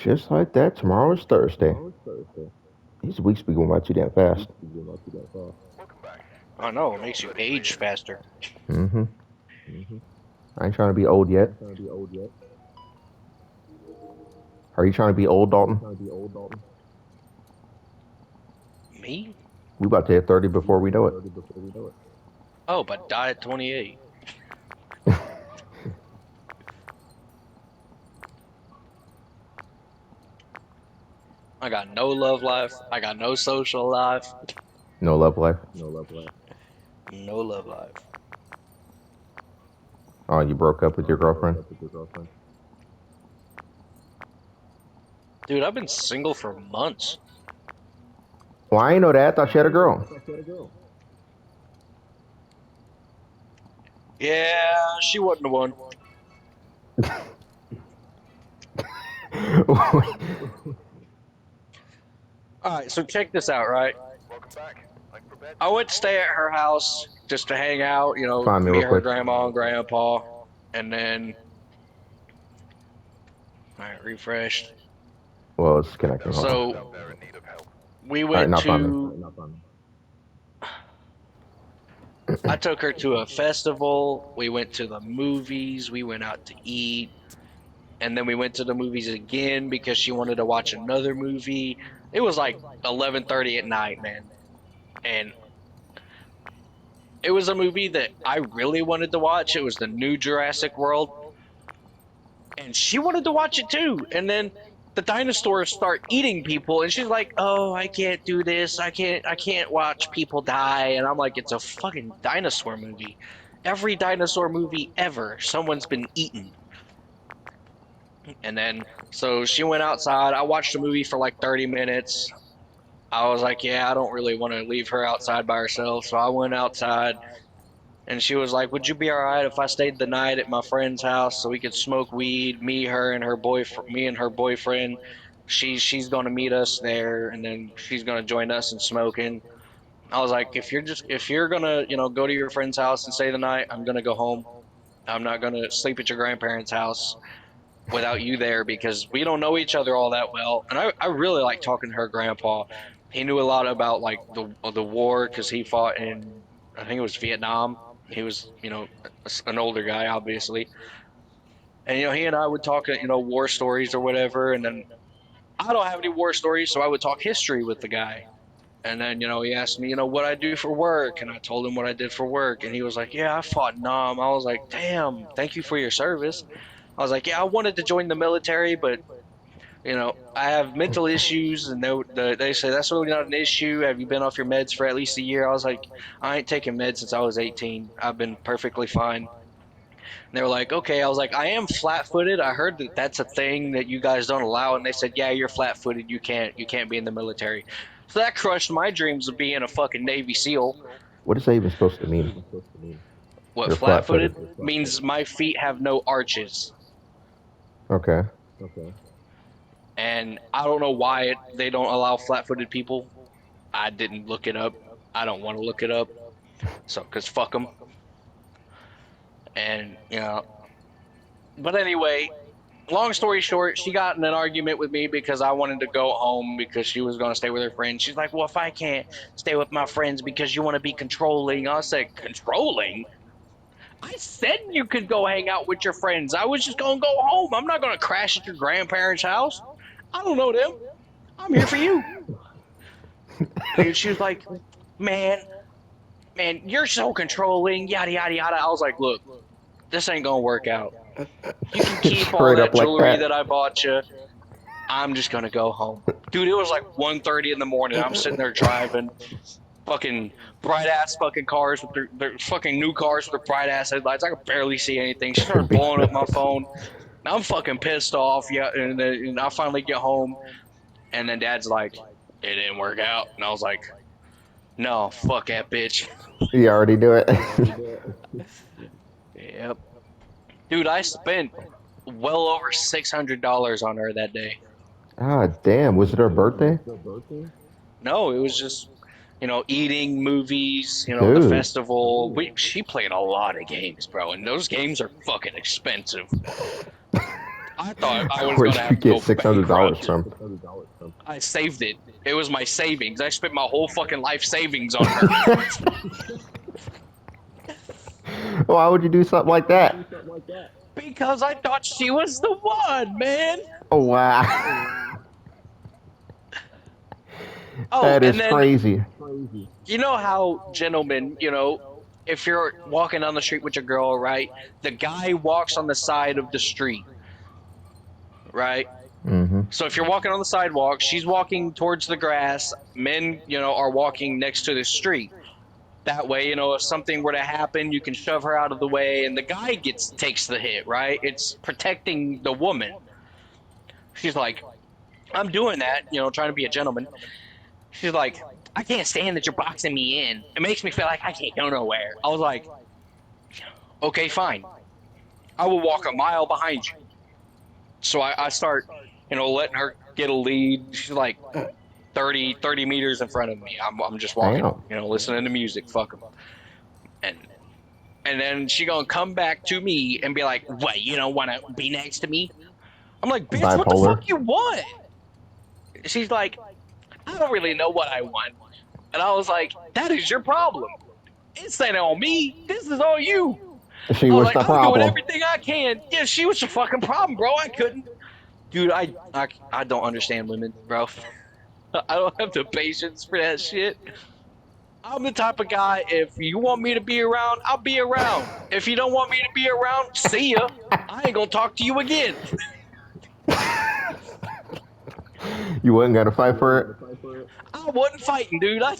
Just like that, tomorrow is Thursday. These weeks be going by too damn fast. I know, it makes you age faster. Mm-hmm. I ain't trying to be old yet. Are you trying to be old, Dalton? Me? We about to hit 30 before we know it. Oh, but die at 28. I got no love life. I got no social life. No love life. No love life. Oh, you broke up with your girlfriend? Dude, I've been single for months. Well, I ain't know that. I thought she had a girl. Yeah, she wasn't the one. Alright, so check this out, right? I went to stay at her house just to hang out, Find me real meet her quick. grandma and grandpa. And then, alright, refreshed. Well, it's connecting. Hold on. So we All right, went not finding. to, I took her to a festival. We went to the movies. We went out to eat. And then we went to the movies again because she wanted to watch another movie. It was like 11:30 at night, man. And it was a movie that I really wanted to watch. It was the new Jurassic World, and she wanted to watch it too. And then the dinosaurs start eating people, and she's like, "Oh, I can't do this. I can't watch people die." And I'm like, "It's a fucking dinosaur movie. Every dinosaur movie ever, someone's been eaten." And then so she went outside. I watched the movie for like 30 minutes. I was like, "Yeah, I don't really want to leave her outside by herself." So I went outside. And she was like, "Would you be all right if I stayed the night at my friend's house so we could smoke weed? Me, her, and her boyfriend. Me and her boyfriend. She's gonna meet us there, and then she's gonna join us in smoking." I was like, if you're gonna go to your friend's house and stay the night, I'm gonna go home. I'm not gonna sleep at your grandparents' house without you there because we don't know each other all that well. And I really like talking to her grandpa. He knew a lot about like the war because he fought in, I think it was Vietnam. He was an older guy obviously, and he and I would talk war stories or whatever. And then I don't have any war stories, so I would talk history with the guy. And then he asked me what I do for work, and I told him what I did for work, and he was like, "Yeah, I fought in Nam." I was like, "Damn, thank you for your service." I was like, "Yeah, I wanted to join the military, but I have mental issues." And they say that's really not an issue. Have you been off your meds for at least a year? I was like, "I ain't taken meds since I was 18. I've been perfectly fine." And they were like, "Okay." I was like, "I am flat-footed. I heard that that's a thing that you guys don't allow." And they said, "Yeah, you're flat-footed. You can't be in the military." So that crushed my dreams of being a fucking Navy SEAL. What is that even supposed to mean? What You're flat-footed. flat-footed means my feet have no arches. Okay. And I don't know why they don't allow flat-footed people. I didn't look it up. I don't want to look it up. So, cause fuck them. And but anyway, long story short, she got in an argument with me because I wanted to go home because she was going to stay with her friends. She's like, "Well, if I can't stay with my friends because you want to be controlling," I said, "Controlling? I said you could go hang out with your friends. I was just going to go home. I'm not going to crash at your grandparents' house. I don't know them. I'm here for you." And she was like, "Man, man, you're so controlling, yada, yada, yada." I was like, "Look, this ain't going to work out. You can keep all Straight that up like jewelry that. that I bought you. I'm just gonna go home." Dude, it was like 1:30 in the morning. I'm sitting there driving fucking bright ass fucking cars with their fucking new cars with their bright ass headlights. I could barely see anything. She started blowing up my phone. I'm fucking pissed off. Yeah, and I finally get home, and then Dad's like, "It didn't work out," and I was like, "No, fuck that bitch." You already do it. Yep, dude, I spent well over $600 on her that day. Ah, damn. Was it her birthday? No, it was just eating, movies, the Dude. festival. She played a lot of games, bro, and those games are fucking expensive. I thought I was Where'd gonna you have to get go $600 bankrupt. from? I saved it. It was my savings. I spent my whole fucking life savings on her Why would you do something like that? because I thought she was the one, man. Oh wow, Oh, that and is then crazy. you know how gentlemen, if you're walking down the street with your girl, right? The guy walks on the side of the street, right? Hmm. So if you're walking on the sidewalk, she's walking towards the grass. Men, are walking next to the street. That way, if something were to happen, you can shove her out of the way, and the guy takes the hit, right? It's protecting the woman. She's like, I'm doing that, trying to be a gentleman. She's like, I can't stand that you're boxing me in. It makes me feel like I can't go nowhere. I was like, okay, fine. I will walk a mile behind you. So I start, letting her get a lead. She's like 30 meters in front of me. I'm just walking, Damn. listening to music. Fuck them. And and then she gonna come back to me and be like, "What? You don't want to be next to me?" I'm like, "Bitch, what the fuck Bipolar. you want?" She's like, "I don't really know what I want." And I was like, "That is your problem. It's not on me. This is on you." She I was was like, the "I'm doing problem. everything I can." Yeah, she was the fucking problem, bro. I couldn't, dude. I don't understand women, bro. I don't have the patience for that shit. I'm the type of guy, if you want me to be around, I'll be around. If you don't want me to be around, see ya. I ain't gonna talk to you again. You wasn't gonna fight for it. I wasn't fighting, dude. I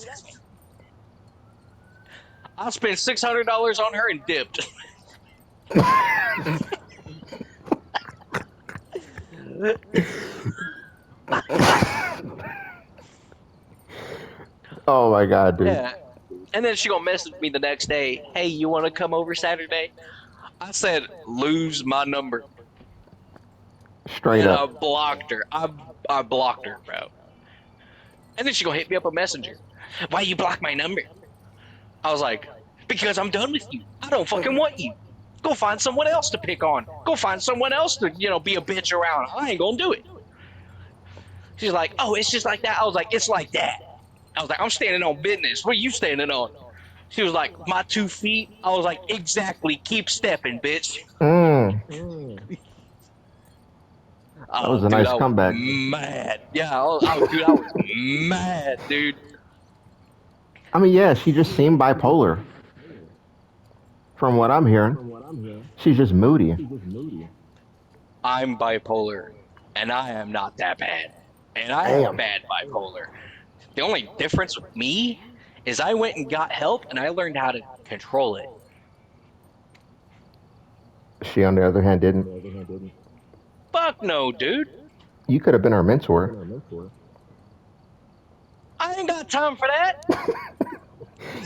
spent $600 on her and dipped. Oh my god, dude. Yeah. And then she gonna message me the next day. Hey, you want to come over Saturday? I said lose my number, Straight and up. I blocked her. I blocked her, bro. And then she gonna hit me up a messenger. Why you block my number? I was like, because I'm done with you. I don't fucking want you. Go find someone else to pick on. Go find someone else to, be a bitch around. I ain't gonna do it. She's like, oh, it's just like that. I was like, it's like that. I was like, I'm standing on business. What are you standing on? She was like, my 2 feet. I was like, exactly. Keep stepping, bitch. Mm, that Oh, was a dude, nice I was comeback. mad. Yeah, dude, I was mad, dude. I mean, yeah, she just seemed bipolar. From what I'm hearing, she's just moody. I'm bipolar, and I am not that bad. And I have Damn. bad bipolar. The only difference with me is I went and got help, and I learned how to control it. She, on the other hand, didn't. Fuck no, dude. You could have been her mentor. I ain't got time for that.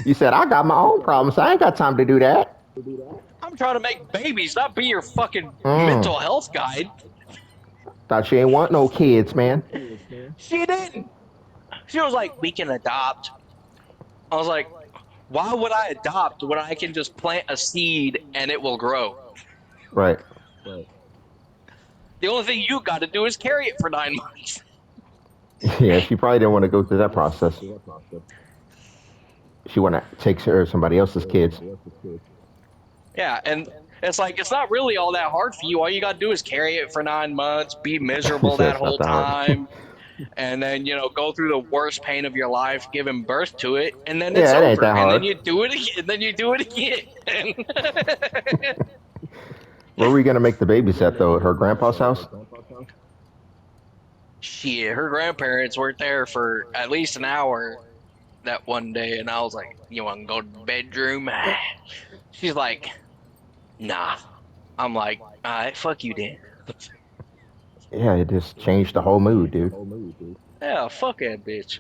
You said, I got my own problems. I ain't got time to do that. I'm trying to make babies, not be your fucking Mm. mental health guide. Thought she ain't want no kids, man. She didn't. She was like, we can adopt. I was like, why would I adopt when I can just plant a seed and it will grow? Right. The only thing you got to do is carry it for 9 months. Yeah, she probably didn't want to go through that process. She want to take care of somebody else's kids. Yeah, and it's like, it's not really all that hard for you. All you got to do is carry it for 9 months, be He miserable said that it's not whole that hard. time, and then, go through the worst pain of your life, giving birth to it, and then it's Yeah, it ain't over. that And then hard. you do it again, and then you do it again. Where were we gonna make the babies at though? At her grandpa's house? Shit, her grandparents weren't there for at least an hour that one day, and I was like, "You want to go to the bedroom?" She's like, "Nah." I'm like, "All right, fuck you, then." Yeah, it just changed the whole mood, dude. Yeah, fuck that bitch.